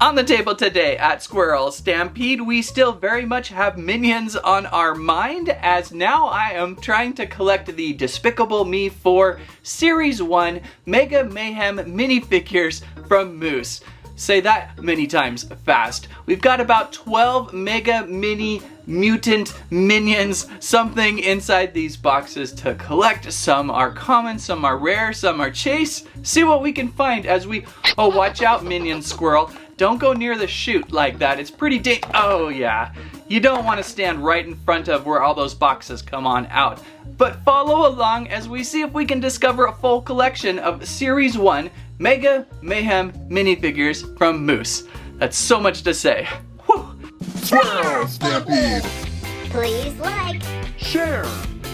On the table today at Squirrel Stampede, we still very much have Minions on our mind, as now I am trying to collect the Despicable Me 4 Series 1 Mega Mayhem minifigures from Moose. Say that many times fast. We've got about 12 Mega Mini Mutant Minions, something inside these boxes to collect. Some are common, some are rare, some are chase. See what we can find as we... Oh, watch out, Minion Squirrel. Don't go near the chute like that. It's pretty oh yeah. You don't want to stand right in front of where all those boxes come on out. But follow along as we see if we can discover a full collection of Series 1 Mega Mayhem minifigures from Moose. That's so much to say. Whew. Squirrel Stampede! Please like, Share!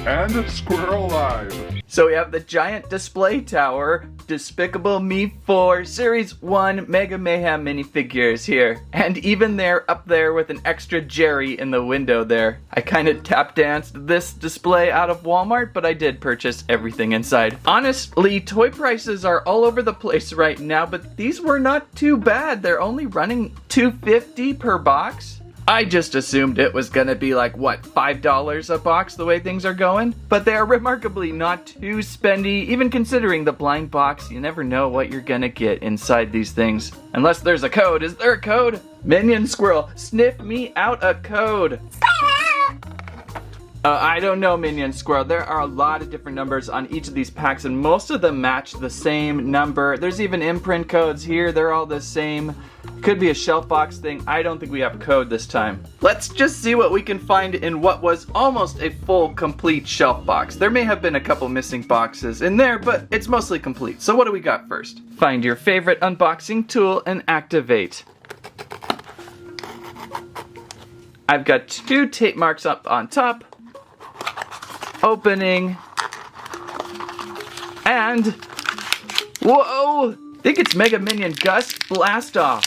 And Squirrel Live! So we have the giant display tower, Despicable Me 4 Series 1 Mega Mayhem minifigures here. And even there, up there with an extra Jerry in the window there. I kind of tap danced this display out of Walmart, but I did purchase everything inside. Honestly, toy prices are all over the place right now, but these were not too bad. They're only running $2.50 per box. I just assumed it was gonna be like, what, $5 a box the way things are going? But they are remarkably not too spendy, even considering the blind box. You never know what you're gonna get inside these things. Unless there's a code. Is there a code? Minion Squirrel, sniff me out a code. I don't know, Minion Squirrel. There are a lot of different numbers on each of these packs, and most of them match the same number. There's even imprint codes here. They're all the same. Could be a shelf box thing. I don't think we have a code this time. Let's just see what we can find in what was almost a full, complete shelf box. There may have been a couple missing boxes in there, but it's mostly complete. So what do we got first? Find your favorite unboxing tool and activate. I've got 2 tape marks up on top. Opening. And... whoa! I think it's Mega Minion Gust Blast Off.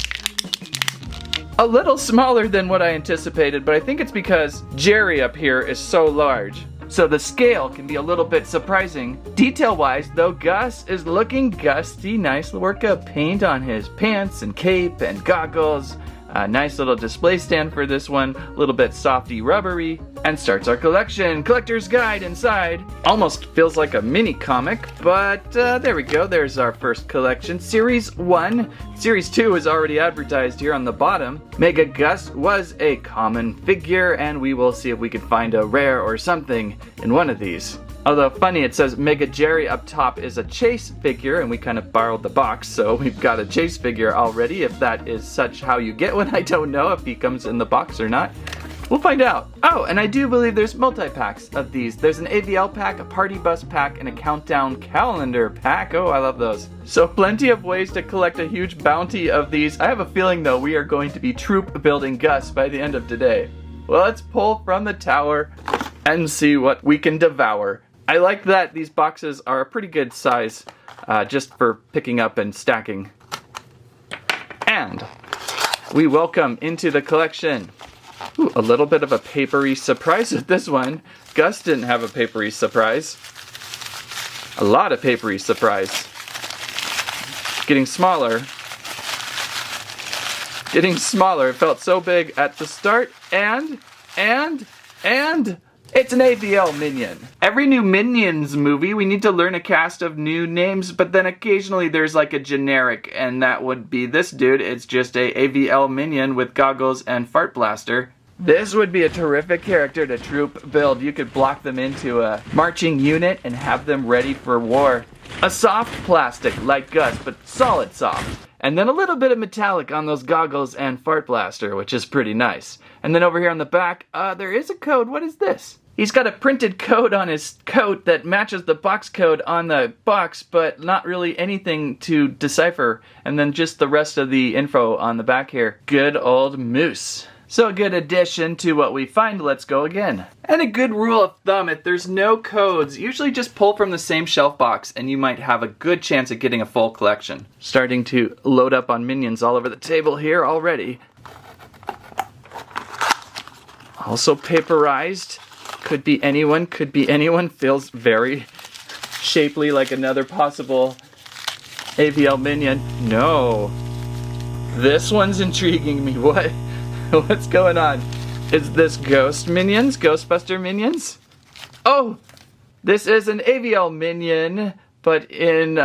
A little smaller than what I anticipated, but I think it's because Jerry up here is so large. So the scale can be a little bit surprising. Detail-wise, though, Gus is looking gusty. Nice work of paint on his pants and cape and goggles. A nice little display stand for this one, a little bit softy rubbery, and starts our collection. Collector's guide inside. Almost feels like a mini comic, but there we go. There's our first collection. Series 1. Series 2 is already advertised here on the bottom. Mega Gus was a common figure, and we will see if we can find a rare or something in one of these. Although funny, it says Mega Jerry up top is a chase figure, and we kind of borrowed the box, so we've got a chase figure already. If that is such how you get one, I don't know if he comes in the box or not. We'll find out. Oh, and I do believe there's multi-packs of these. There's an AVL pack, a party bus pack, and a countdown calendar pack. Oh, I love those. So plenty of ways to collect a huge bounty of these. I have a feeling, though, we are going to be troop building Gus by the end of today. Well, let's pull from the tower and see what we can devour. I like that these boxes are a pretty good size just for picking up and stacking. And we welcome into the collection. Ooh, a little bit of a papery surprise with this one. Gus didn't have a papery surprise. A lot of papery surprise. Getting smaller. Getting smaller. It felt so big at the start. And it's an AVL Minion. Every new Minions movie, we need to learn a cast of new names, but then occasionally there's like a generic, and that would be this dude. It's just a AVL Minion with goggles and fart blaster. This would be a terrific character to troop build. You could block them into a marching unit and have them ready for war. A soft plastic like Gus, but solid soft. And then a little bit of metallic on those goggles and fart blaster, which is pretty nice. And then over here on the back, there is a code. What is this? He's got a printed code on his coat that matches the box code on the box, but not really anything to decipher. And then just the rest of the info on the back here. Good old Moose. So a good addition to what we find. Let's go again. And a good rule of thumb, if there's no codes, usually just pull from the same shelf box and you might have a good chance at getting a full collection. Starting to load up on Minions all over the table here already. Also paperized. Could be anyone, feels very shapely like another possible AVL Minion. No. This one's intriguing me. What's going on? Is this Ghost Minions? Ghostbuster Minions? Oh! This is an AVL Minion, but in,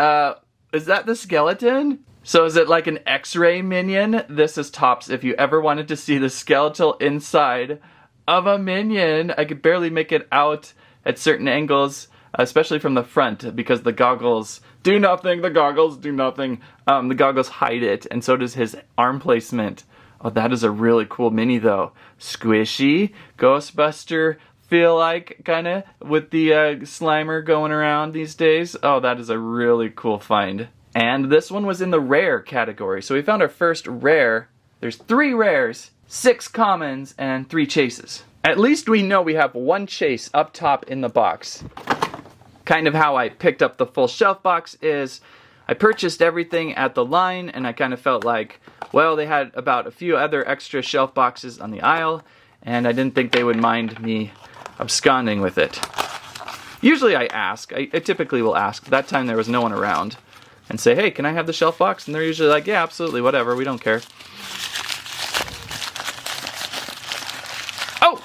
is that the skeleton? So is it like an X-Ray Minion? This is tops. If you ever wanted to see the skeletal inside of a Minion, I could barely make it out at certain angles, especially from the front, because the goggles do nothing, the goggles do nothing. The goggles hide it, and so does his arm placement. Oh, that is a really cool mini though. Squishy, Ghostbuster, feel like, kinda, with the Slimer going around these days. Oh, that is a really cool find. And this one was in the rare category. So we found our first rare. There's 3 rares, 6 commons, and 3 chases. At least we know we have 1 chase up top in the box. Kind of how I picked up the full shelf box is I purchased everything at the line, and I kind of felt like, well, they had about a few other extra shelf boxes on the aisle, and I didn't think they would mind me absconding with it. Usually I ask. I typically will ask. That time there was no one around. And say, hey, can I have the shelf box? And they're usually like, yeah, absolutely, whatever, we don't care. Oh!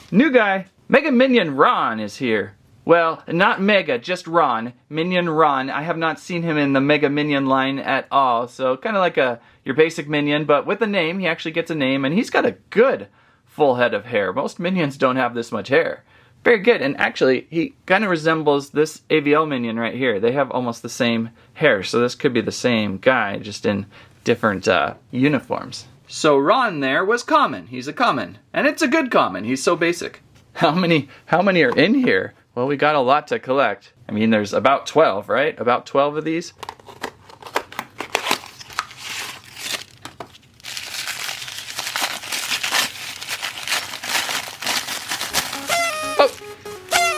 New guy! Mega Minion Ron is here. Well, not Mega, just Ron. Minion Ron. I have not seen him in the Mega Minion line at all. So kind of like your basic Minion, but with a name. He actually gets a name, and he's got a good full head of hair. Most Minions don't have this much hair. Very good, and actually, he kind of resembles this AVL Minion right here. They have almost the same hair, so this could be the same guy, just in different uniforms. So Ron there was common. He's a common, and it's a good common. He's so basic. How many are in here? Well, we got a lot to collect. I mean, there's about 12, right? About 12 of these.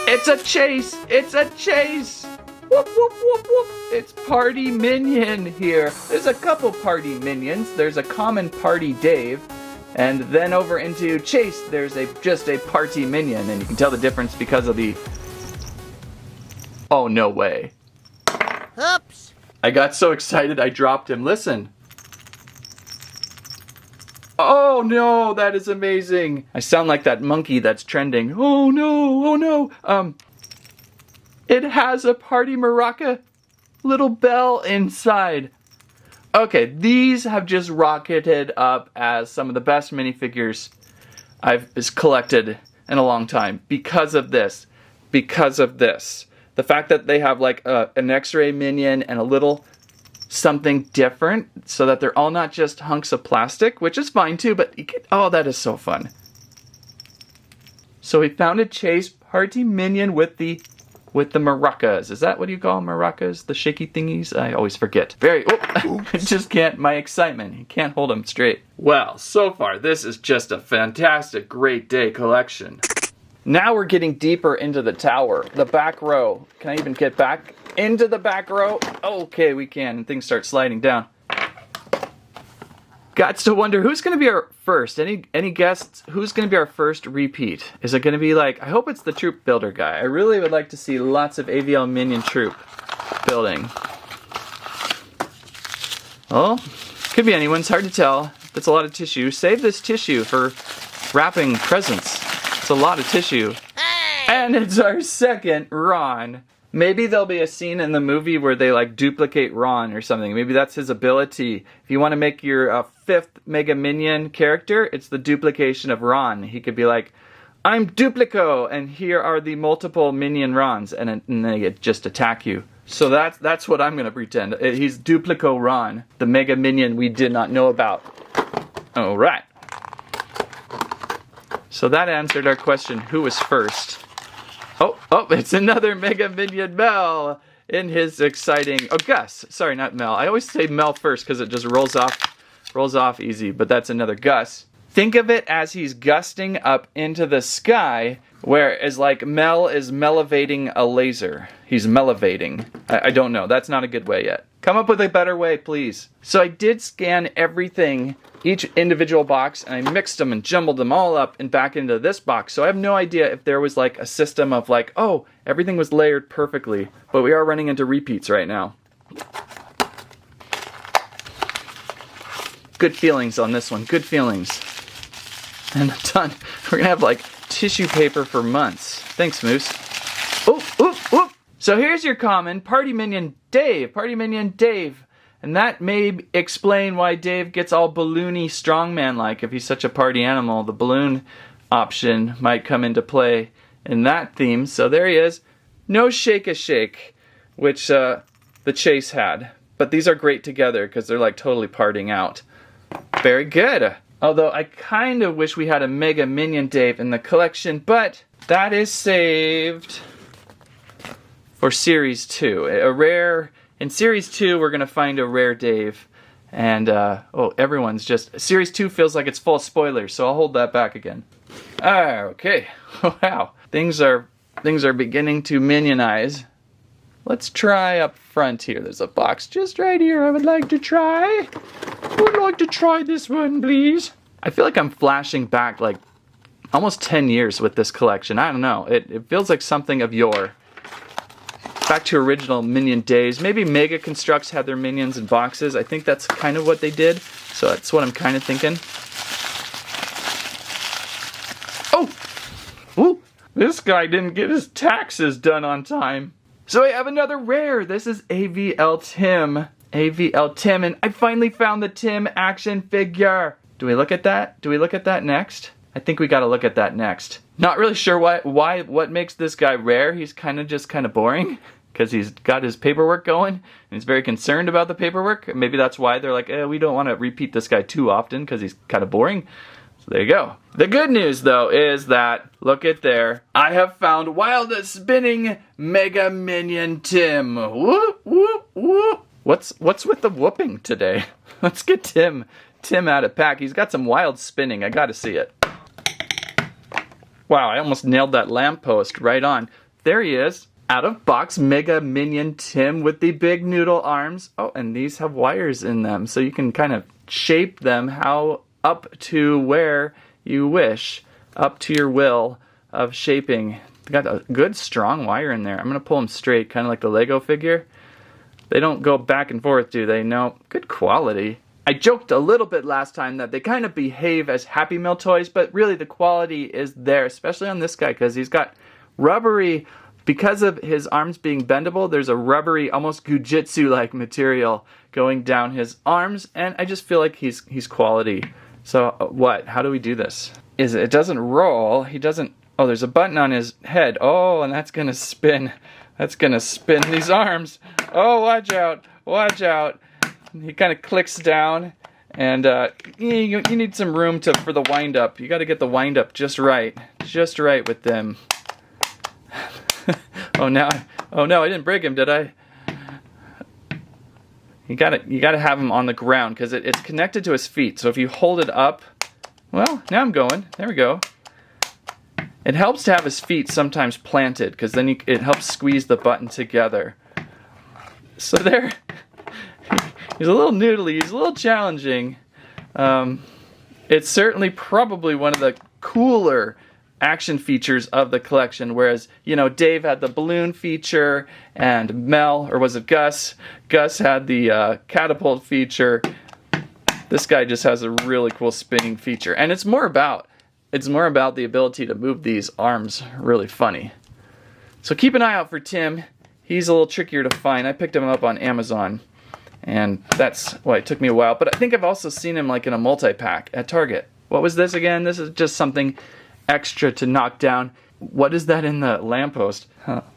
It's a chase! It's a chase! Whoop, whoop, whoop, whoop! It's Party Minion here. There's a couple Party Minions. There's a common Party Dave. And then over into Chase, there's just a Party Minion. And you can tell the difference because of the... Oh, no way. Oops. I got so excited I dropped him. Listen. Oh no, that is amazing. I sound like that monkey that's trending. Oh no, oh no. It has a Party Maraca little bell inside. Okay, these have just rocketed up as some of the best minifigures I've collected in a long time because of this. Because of this. The fact that they have like an X-Ray Minion and a little something different so that they're all not just hunks of plastic, which is fine too, but oh, that is so fun. So we found a Chase Party Minion with the maracas. Is that what you call maracas? The shaky thingies? I always forget. I just can't, my excitement. You can't hold them straight. Well, so far this is just a fantastic, great day collection. Now we're getting deeper into the tower, the back row. Can I even get back into the back row? Okay, we can, and things start sliding down. Gots to wonder who's going to be our first. Any guesses? Who's going to be our first repeat? Is it going to be like, I hope it's the troop builder guy. I really would like to see lots of AVL Minion troop building. Well, could be anyone. It's hard to tell. That's a lot of tissue. Save this tissue for wrapping presents. It's a lot of tissue. Hey! And it's our second Ron. Maybe there'll be a scene in the movie where they like duplicate Ron or something. Maybe that's his ability. If you want to make your fifth Mega Minion character, it's the duplication of Ron. He could be like, I'm Duplico, and here are the multiple Minion Rons, and they just attack you. So that's what I'm going to pretend. He's Duplico Ron, the Mega Minion we did not know about. All right. So that answered our question, who was first? Oh, it's another Mega Minion Mel in his exciting... Oh, Gus. Sorry, not Mel. I always say Mel first because it just rolls off easy, but that's another Gus. Think of it as he's gusting up into the sky, whereas like Mel is melevating a laser. He's melevating. I don't know. That's not a good way yet. Come up with a better way, please. So I did scan everything, each individual box, and I mixed them and jumbled them all up and back into this box. So I have no idea if there was like a system of like, oh, everything was layered perfectly. But we are running into repeats right now. good feelings on this one. Good feelings. And I'm done. We're gonna have like tissue paper for months. Thanks, Moose. Oop. So here's your common Party Minion Dave. Party Minion Dave. And that may explain why Dave gets all balloony strongman-like. If he's such a party animal, the balloon option might come into play in that theme. So there he is. No shake-a-shake, which the Chase had. But these are great together because they're like totally partying out. Very good. Although I kind of wish we had a Mega Minion Dave in the collection, but that is saved for Series 2. In Series 2, we're going to find a rare Dave. And, everyone's just... Series 2 feels like it's full of spoilers, so I'll hold that back again. Okay. Wow. Things are beginning to minionize. Let's try up front here. There's a box just right here I would like to try. Would like to try this one, please. I feel like I'm flashing back like almost 10 years with this collection. I don't know. It feels like something of yore. Back to original Minion days. Maybe Mega Constructs had their Minions in boxes. I think that's kind of what they did. So that's what I'm kind of thinking. Oh! Woo! This guy didn't get his taxes done on time. So I have another rare. This is AVL Tim. AVL Tim, and I finally found the Tim action figure. Do we look at that? Do we look at that next? I think we gotta look at that next. Not really sure what makes this guy rare. He's kind of boring because he's got his paperwork going and he's very concerned about the paperwork. Maybe that's why they're like, we don't want to repeat this guy too often because he's kind of boring. So there you go. The good news though is that, look at there, I have found wildest spinning Mega Minion Tim. Whoop, whoop, whoop. What's with the whooping today? Let's get Tim out of pack. He's got some wild spinning. I gotta see it. Wow, I almost nailed that lamppost right on. There he is. Out of box Mega Minion Tim with the big noodle arms. Oh, and these have wires in them, so you can kind of shape them how up to where you wish, up to your will of shaping. Got a good strong wire in there. I'm gonna pull them straight, kind of like the Lego figure. They don't go back and forth, do they? No. Good quality. I joked a little bit last time that they kind of behave as Happy Meal toys, but really the quality is there, especially on this guy, because he's got rubbery, because of his arms being bendable, there's a rubbery, almost Gujitsu-like material going down his arms, and I just feel like he's quality. So what? How do we do this? It doesn't roll. He doesn't... Oh, there's a button on his head. Oh, and that's going to spin. That's going to spin these arms. Oh, watch out. Watch out. He kind of clicks down, and you need some room for the wind-up. You got to get the wind-up just right with them. Oh no, I didn't break him, did I? You gotta have him on the ground because it's connected to his feet. So if you hold it up, well, now I'm going. There we go. It helps to have his feet sometimes planted because then it helps squeeze the button together. So there. He's a little noodly, he's a little challenging. It's certainly probably one of the cooler action features of the collection, whereas, Dave had the balloon feature, and Mel, or was it Gus? Gus had the catapult feature. This guy just has a really cool spinning feature, and it's more about the ability to move these arms really funny. So keep an eye out for Tim. He's a little trickier to find. I picked him up on Amazon. And that's why it took me a while. But I think I've also seen him like in a multi-pack at Target. What was this again? This is just something extra to knock down. What is that in the lamppost?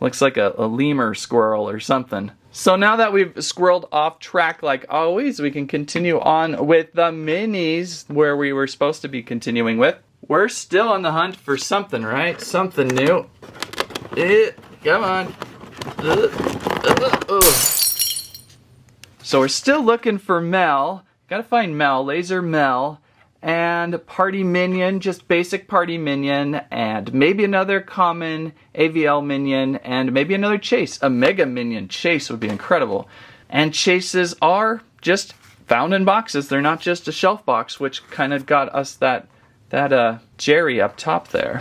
Looks like a lemur squirrel or something. So now that we've squirreled off track like always, we can continue on with the minis where we were supposed to be continuing with. We're still on the hunt for something, right? Something new. Come on. So we're still looking for Mel. Gotta find Mel, Laser Mel, and Party Minion, just basic Party Minion, and maybe another common AVL Minion, and maybe another Chase. A Mega Minion Chase would be incredible. And Chases are just found in boxes. They're not just a shelf box, which kind of got us that Jerry up top there.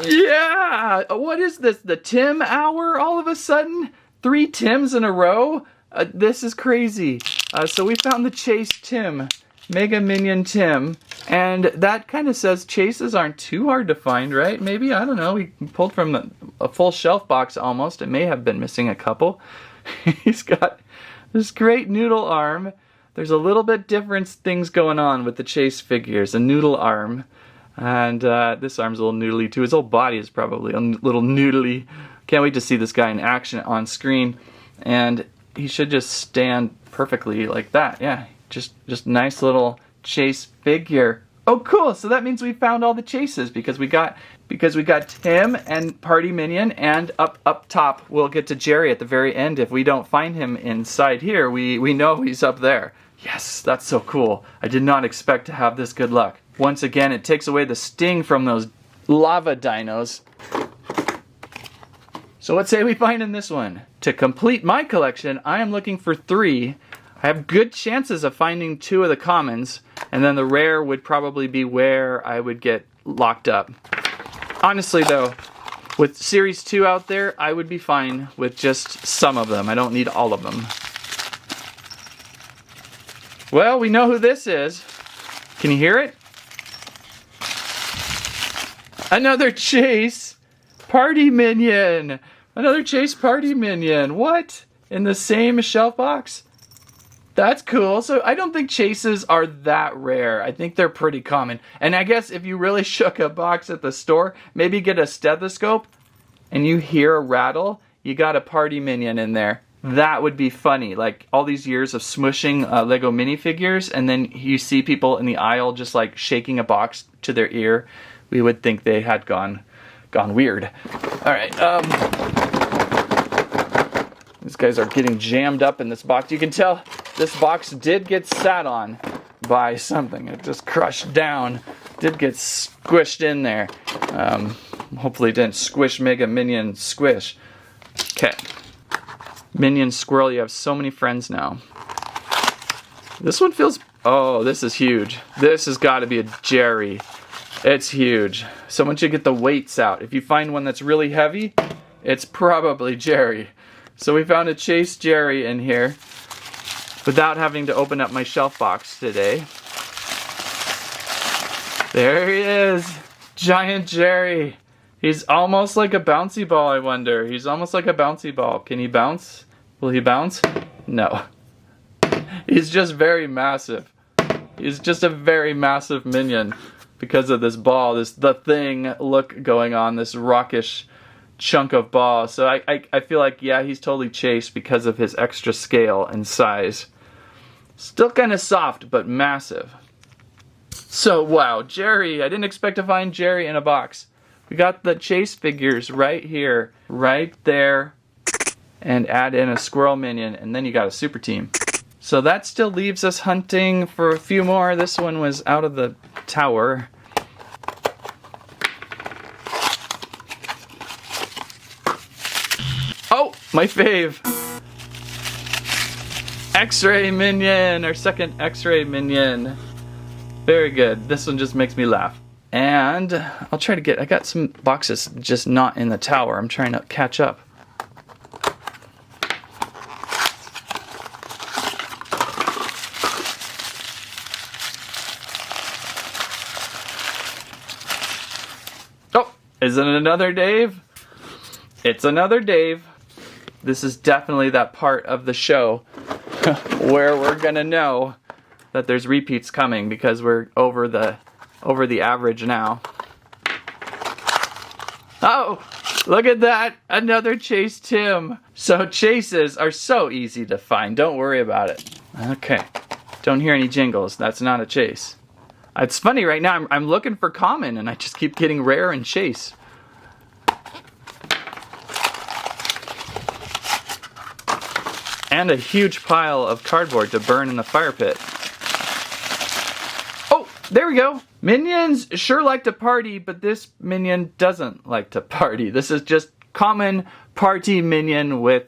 Yeah! What is this? The Tim hour all of a sudden? 3 Tims in a row? This is crazy. So we found the Chase Tim, Mega Minion Tim, and that kind of says chases aren't too hard to find, right? Maybe, I don't know, we pulled from a full shelf box almost. It may have been missing a couple. He's got this great noodle arm. There's a little bit different things going on with the Chase figures. A noodle arm, and this arm's a little noodly too. His whole body is probably a little noodly. Can't wait to see this guy in action on screen, and he should just stand perfectly like that. Yeah, just nice little Chase figure. Oh, cool! So that means we found all the chases because we got Tim and Party Minion, and up top we'll get to Jerry at the very end. If we don't find him inside here, we know he's up there. Yes, that's so cool. I did not expect to have this good luck. Once again, it takes away the sting from those lava dinos. So what say we find in this one? To complete my collection, I am looking for 3. I have good chances of finding 2 of the commons, and then the rare would probably be where I would get locked up. Honestly though, with Series 2 out there, I would be fine with just some of them. I don't need all of them. Well, we know who this is. Can you hear it? Another Chase Party Minion! Another Chase Party Minion! What? In the same shelf box? That's cool. So I don't think chases are that rare. I think they're pretty common. And I guess if you really shook a box at the store, maybe get a stethoscope, and you hear a rattle, you got a Party Minion in there. That would be funny. Like all these years of smushing Lego minifigures, and then you see people in the aisle just like shaking a box to their ear. We would think they had gone weird. All right. These guys are getting jammed up in this box. You can tell this box did get sat on by something. It just crushed down. Did get squished in there. Hopefully it didn't squish Mega Minion squish. Okay. Minion Squirrel, you have so many friends now. This one feels... Oh, this is huge. This has got to be a Jerry. It's huge. Someone should get the weights out. If you find one that's really heavy, it's probably Jerry. So we found a Chase Jerry in here without having to open up my shelf box today. There he is. Giant Jerry. He's almost like a bouncy ball, I wonder. He's almost like a bouncy ball. Can he bounce? Will he bounce? No. He's just very massive. He's just a very massive minion because of this ball, the thing look going on, this rockish chunk of ball. So I feel like, yeah, he's totally Chase because of his extra scale and size. Still kind of soft, but massive. So, wow, Jerry. I didn't expect to find Jerry in a box. We got the Chase figures right here, right there, and add in a Squirrel Minion, and then you got a super team. So that still leaves us hunting for a few more. This one was out of the tower. Oh, my fave. X-Ray Minion, our second X-Ray Minion. Very good. This one just makes me laugh. And I'll try to get, I got some boxes just not in the tower. I'm trying to catch up. Oh, is it another Dave? It's another Dave. This is definitely that part of the show where we're gonna know that there's repeats coming because we're over the average now. Oh, look at that. Another Chase Tim. So chases are so easy to find. Don't worry about it. Okay. Don't hear any jingles. That's not a chase. It's funny right now. I'm looking for common and I just keep getting rare and chase. And a huge pile of cardboard to burn in the fire pit. Oh, there we go. Minions sure like to party, but this minion doesn't like to party. This is just common party minion with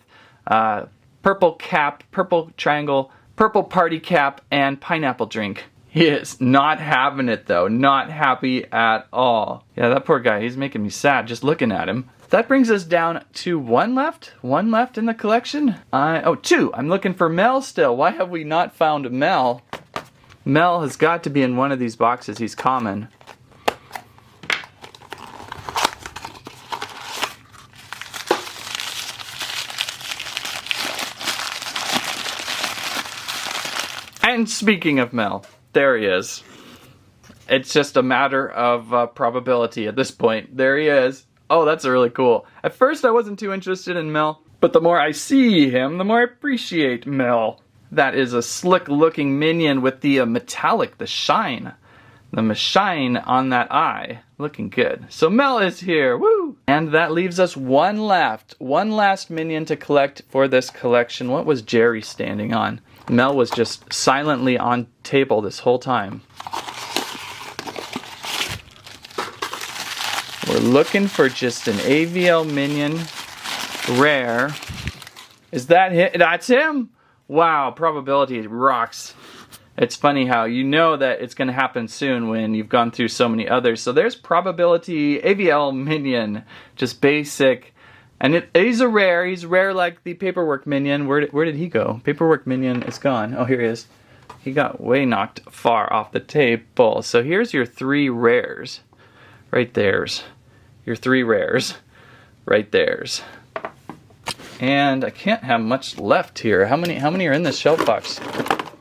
purple cap, purple triangle, purple party cap, and pineapple drink. He is not having it though. Not happy at all. Yeah, that poor guy, he's making me sad just looking at him. That brings us down to one left in the collection. Oh, two. I'm looking for Mel still. Why have we not found Mel? Mel has got to be in one of these boxes. He's common. And speaking of Mel, there he is. It's just a matter of probability at this point. There he is. Oh, that's really cool. At first I wasn't too interested in Mel, but the more I see him, the more I appreciate Mel. That is a slick looking minion with the metallic, the shine on that eye. Looking good. So Mel is here, woo! And that leaves us one left. One last minion to collect for this collection. What was Jerry standing on? Mel was just silently on table this whole time. We're looking for just an AVL Minion rare. Is that him? That's him? Wow, probability rocks. It's funny how you know that it's going to happen soon when you've gone through so many others. So there's probability AVL Minion, just basic. And he's a rare. He's rare like the Paperwork Minion. Where did he go? Paperwork Minion is gone. Oh, here he is. He got way knocked far off the table. So here's your three rares. Right there's. Your three rares. Right there's. And I can't have much left here. How many are in this shelf box?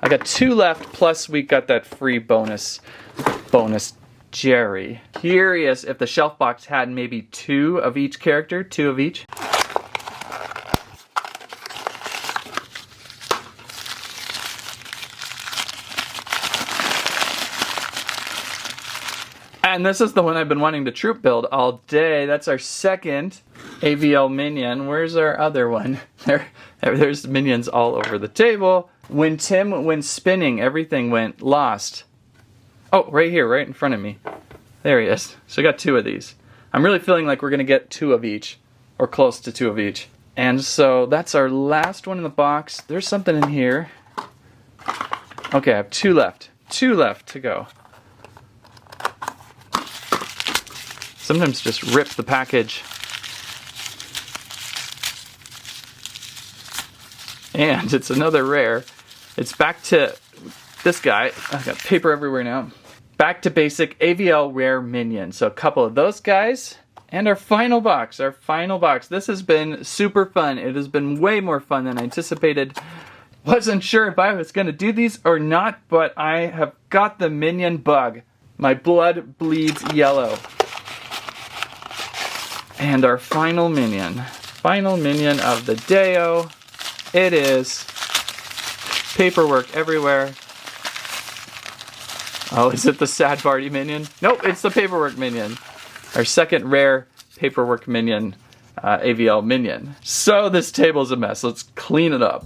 I got two left, plus we got that free bonus Jerry. Curious if the shelf box had maybe two of each character, two of each. And this is the one I've been wanting to troop build all day. That's our second AVL Minion. Where's our other one? There's minions all over the table. When Tim went spinning, everything went lost. Oh, right here, right in front of me. There he is. So I got two of these. I'm really feeling like we're going to get two of each, or close to two of each. And so that's our last one in the box. There's something in here. Okay, I have two left. Two left to go. Sometimes just rip the package. And it's another rare. It's back to this guy. I've got paper everywhere now. Back to basic AVL rare minion. So a couple of those guys. And our final box. This has been super fun. It has been way more fun than I anticipated. Wasn't sure if I was going to do these or not, but I have got the minion bug. My blood bleeds yellow. And our final minion of the day-o. It is paperwork everywhere. Oh, is it the sad party minion? Nope, it's the Paperwork Minion. Our second rare Paperwork Minion, AVL Minion. So this table's a mess. Let's clean it up.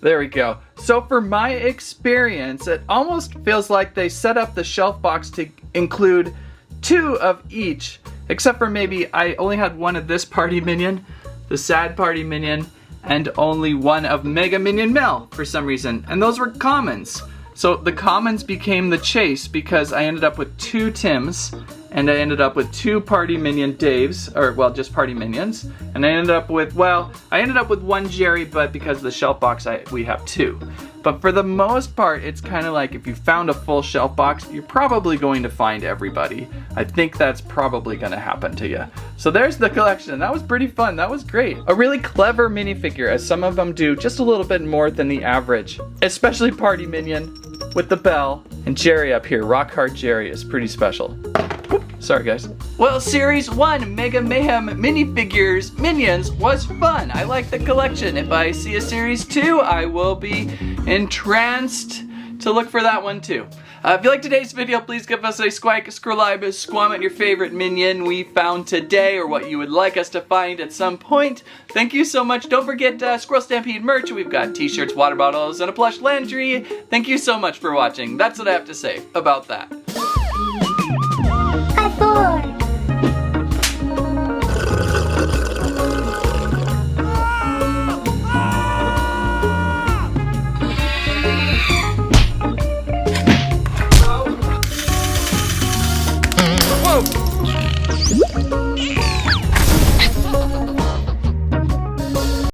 There we go. So for my experience, it almost feels like they set up the shelf box to include two of each. Except for maybe I only had one of this party minion, the sad party minion, and only one of Mega Minion Mel for some reason. And those were commons. So the commons became the chase because I ended up with two Tims, and I ended up with two party minion Daves, or well, just party minions. And I ended up with, one Jerry, but because of the shelf box, we have two. But for the most part, it's kind of like if you found a full shelf box, you're probably going to find everybody. I think that's probably going to happen to you. So there's the collection. That was pretty fun. That was great. A really clever minifigure, as some of them do just a little bit more than the average. Especially Party Minion with the bell. And Jerry up here, Rock Hard Jerry, is pretty special. Whoop, sorry guys. Well, Series 1 Mega Mayhem minifigures Minions was fun. I like the collection. If I see a Series 2, I will be entranced to look for that one too. If you liked today's video, please give us a squawk, squirrel, squam your favorite minion we found today, or what you would like us to find at some point. Thank you so much. Don't forget Squirrel Stampede merch. We've got t-shirts, water bottles, and a plush Landry. Thank you so much for watching. That's what I have to say about that.